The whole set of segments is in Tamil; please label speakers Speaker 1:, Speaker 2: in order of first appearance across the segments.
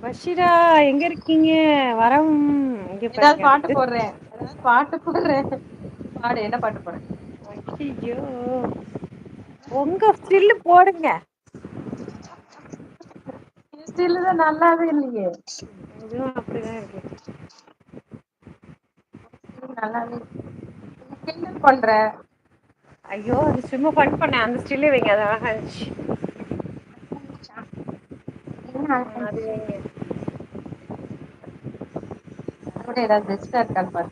Speaker 1: பஷீரா எங்க இருக்கீங்க வரம் இங்க
Speaker 2: ஏதாவது
Speaker 1: பாருங்க
Speaker 2: பாட்டு
Speaker 1: அடுத்து
Speaker 2: போடுறே ஏதாவது பாட்டு போடுறே பாடு என்ன பாட்டு போட
Speaker 1: ஐயையோ உங்க ஸ்டில்லு போடுங்க
Speaker 2: எ ஸ்டிலுதா நல்லாவே இல்லையே
Speaker 1: இதுவு அப்டிதா இருக்கு
Speaker 2: நல்லாவே இல்ல கிண்டல் பண்ற
Speaker 1: ஐயோ அது சும்மா ஃபன் பண்ணே அந்த ஸ்டில்லே வைங்க அது அழகா இருந்துச்சு
Speaker 2: அழகா இருந்துச்சா என்ன அழகா
Speaker 1: அது
Speaker 2: இருந்துச்சு
Speaker 1: வைங்க
Speaker 2: அத விட ஏதாவது பெஸ்ட்டா இருக்கான்னு பாரு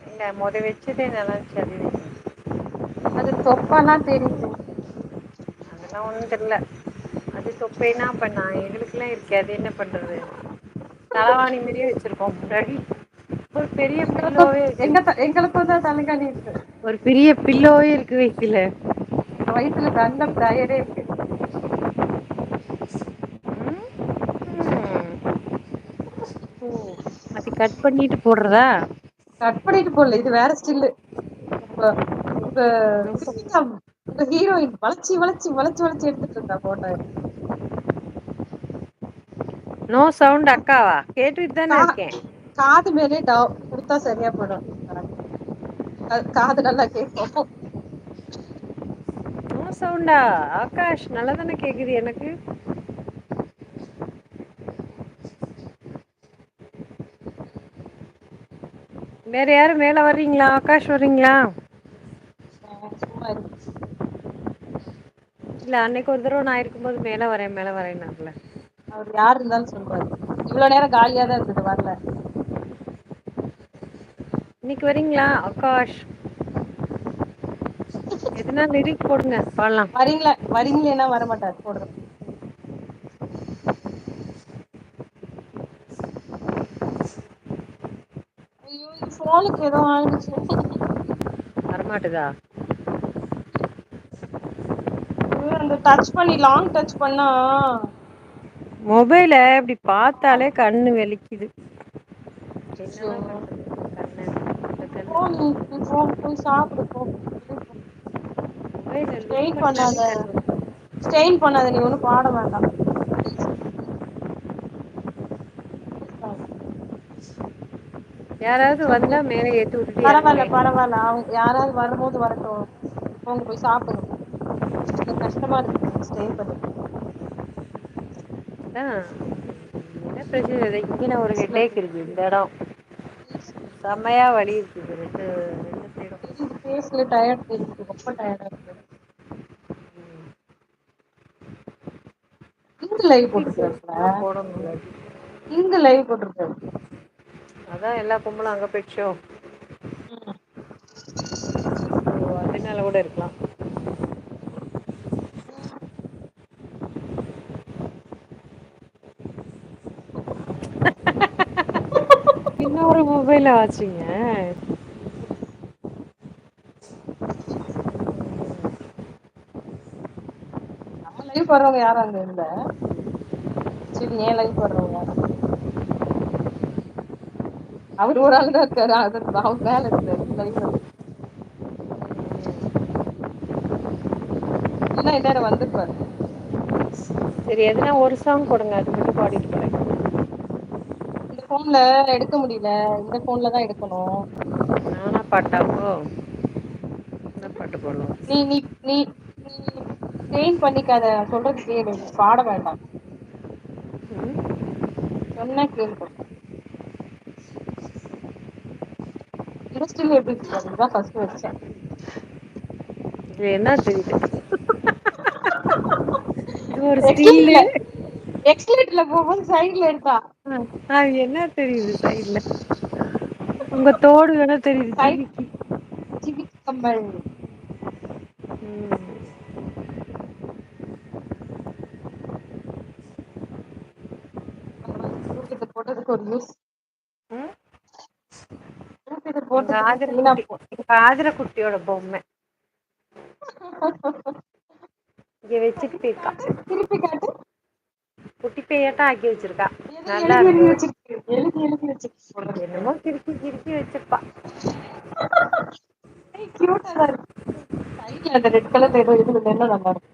Speaker 1: இல்ல மொத வச்சதே நல்லா இருந்துச்சு அதே வைங்க
Speaker 2: அது தொப்பெல்லா தெரியுது
Speaker 1: அதெல்லா ஒண்ணு தெர்ல அது தொப்பைனா அப்ப நா எங்களுக்குல்லா இருக்கே அது என்ன பண்றது தலவாணி மாரியே வச்சிருக்கோ முன்னாடி ஒரு பெரிய
Speaker 2: எங்களுக்கு
Speaker 1: பில்லோவே இருக்கு
Speaker 2: எங்களுக்குந்தா தலைகாணி இருக்கு
Speaker 1: ஒரு பெரிய பில்லோவே இருக்கு வைக்கல
Speaker 2: எங்க வயித்துல தண்ட ட்ராயரே இருக்கு
Speaker 1: ஓ அது கட் பண்ணிட்டு போடுறதா
Speaker 2: கட் பண்ணிட்டு போடல இது வேற ஸ்டில்லு உங்க உங்க நிகிதா உங்க ஹீரோயின் வளச்சி வளச்சி வளச்சி வளச்சி எடுத்துட்டு இருந்தா போட்டோவ
Speaker 1: நோ சவுண்ட் அக்காவா கேட்டுட்டு தானே
Speaker 2: கா
Speaker 1: இருக்கே
Speaker 2: காது மேலயே குடுத்தா சரியா போயிடு காது நல்லா கேக்கு
Speaker 1: நோ சவுண்டா ஆகாஷ் நல்லாதானே கேக்குது எனக்கு வேற யாரு மேல வர்றீங்களா ஆகாஷ் வர்றீங்களா
Speaker 2: சும்மா இரு
Speaker 1: இல்ல அன்னைக்கு ஒரு தடவ நா இருக்கும்போது மேல வரேன்னாருல
Speaker 2: அவர் யாரு இருந்தாலு சொல்லுவாரு இவ்ளோ நேரோ காலியாதா இருந்தது வரல
Speaker 1: இன்னைக்கு வரீங்களா ஆகாஷ் எதுனா லிரிக் போடுங்க பாடலா
Speaker 2: வரீங்களேன்னா வரமாட்டாரு போடுறே ஐயோ இந்த ஃபோனுக்கு ஏதோ ஆயிடுச்சு
Speaker 1: வரமாட்டுதா
Speaker 2: அந்த டச் பண்ணி லாங் டச் பண்ணா
Speaker 1: மொபைல இப்டி பாத்தாலே கண்ணு வலிக்குது
Speaker 2: அச்சோ
Speaker 1: என்னதா பண்றது கண்ணு இந்த
Speaker 2: போ
Speaker 1: கண்ணு
Speaker 2: நீ போய் சாப்பிடு போ
Speaker 1: மொபைலை லுக்
Speaker 2: ஸ்டெயின்
Speaker 1: பண்ணாலே
Speaker 2: பண்ணாத
Speaker 1: கண்ணு வலிக்குது.
Speaker 2: ஸ்டெயின் பண்ணாத நீ ஒண்ணு பாட வேண்டா ப்ளீஸ்
Speaker 1: யாராவது
Speaker 2: சொல்லு
Speaker 1: வந்தா மேலே ஏத்தி விட்டுட்டு
Speaker 2: பரவால்ல
Speaker 1: இறங்குவேன்
Speaker 2: பரவால்ல அவங்க யாராவது வரும்போது வரட்டு போங்க போய் சாப்பிடுங்க எனக்கு கஷ்டமா இருக்கு ஸ்டெயின் பண்ணிட்டு
Speaker 1: அதா என்ன பிரச்சன இங்க ஒரு
Speaker 2: ஃபேஸ்ல
Speaker 1: ஹெட்டேக் இருக்கு இந்த எடோ
Speaker 2: ஃபேஸ்ல
Speaker 1: செம்மையா வலி இருக்குது ரெண்டு சைடும்
Speaker 2: தெரியுது ஃபேஸ்ல டயர்ட் தெரியுது ரொம்ப டயர்டா இருக்கு இங்கு லைவ்
Speaker 1: குட்டி
Speaker 2: போட்டிருக்காருல்ல
Speaker 1: எல்லாம் போடணும்
Speaker 2: இங்கு லைவ் போட்டிருக்காரு
Speaker 1: அதா எல்லா கும்பலு அங்க போயிச்சோ
Speaker 2: ம்
Speaker 1: ஓ அதனால கூட இருக்கலா இன்னொரு மொபைல வச்சுங்க
Speaker 2: நம்ம லைவ் போடுறவங்க யாரு அங்க இல்ல சரி ஏன் லைவ் போடுறவங்க யாரு அவரு ஒரு ஆள் தா இருக்காரு அவர் மேல இருக்காரு லைவ்ல இல்லன்னா இந்நேரோ வந்திருப்பாரு
Speaker 1: சரி எதுனா ஒரு சாங் போடுங்க அது மட்டு பாடிட்டு போறே
Speaker 2: இந்த போன்ல எடுக்க முடியல இந்த போன்ல தா எடுக்கணு
Speaker 1: நானா பாட்டாக்கோ என்ன பாட்டு போடலா
Speaker 2: நீ நீ நீ நீ ஸ்டெயின் பண்ணிக்காத சொல்றது கேளு பாட வேண்டா
Speaker 1: ம்
Speaker 2: சொன்னா கேளு கொஞ்சோ இந்த ஸ்டில் எப்டி இருக்கு பாரு இதா ஃபர்ஸ்ட் வச்சே
Speaker 1: இதுல என்ன தெரியுது இது ஒரு ஸ்டில்லு
Speaker 2: எக்ஸிலேட்டர்ல எக்ஸிலேட்டர்ல போகும்போது சைடுல எடுத்தா
Speaker 1: அது என்ன தெரியுது சைடுல உங்க தோடு வேணா தெரியுது ஜிமிக்கி
Speaker 2: ஜிமிக்கி கம்மல்
Speaker 1: ம்
Speaker 2: பரவால்ல ப்ளூடூத் போட்டதுக்கு ஒரு யூஸ்
Speaker 1: ம்
Speaker 2: ப்ளூடூத்
Speaker 1: எங்க
Speaker 2: போட்டதுக்கு
Speaker 1: ஆதிர
Speaker 2: கிளீனா
Speaker 1: குட்டி எங்க ஆதிர குட்டியோட பொம்ம இங்க வச்சுட்டு
Speaker 2: திருப்பி
Speaker 1: போயிருக்கா
Speaker 2: காட்டு திருப்பி காட்டு
Speaker 1: குட்டி பேயாட்ட ஆக்கி வச்சிருக்கா
Speaker 2: ஏதோ
Speaker 1: நல்லா
Speaker 2: எழுதி எழுதி
Speaker 1: இருந்தது
Speaker 2: வச்சிருக்கு எழுதி எழுதி வச்சிருக்கு போலருக்கு
Speaker 1: என்னமோ கிறுக்கி கிறுக்கி வச்சிருப்பா
Speaker 2: ஏய் கியூட்டா தா இருக்கு சைடுல அந்த ரெட் கலர்ல ஏதோ எழுதுனது நல்லா இருக்கு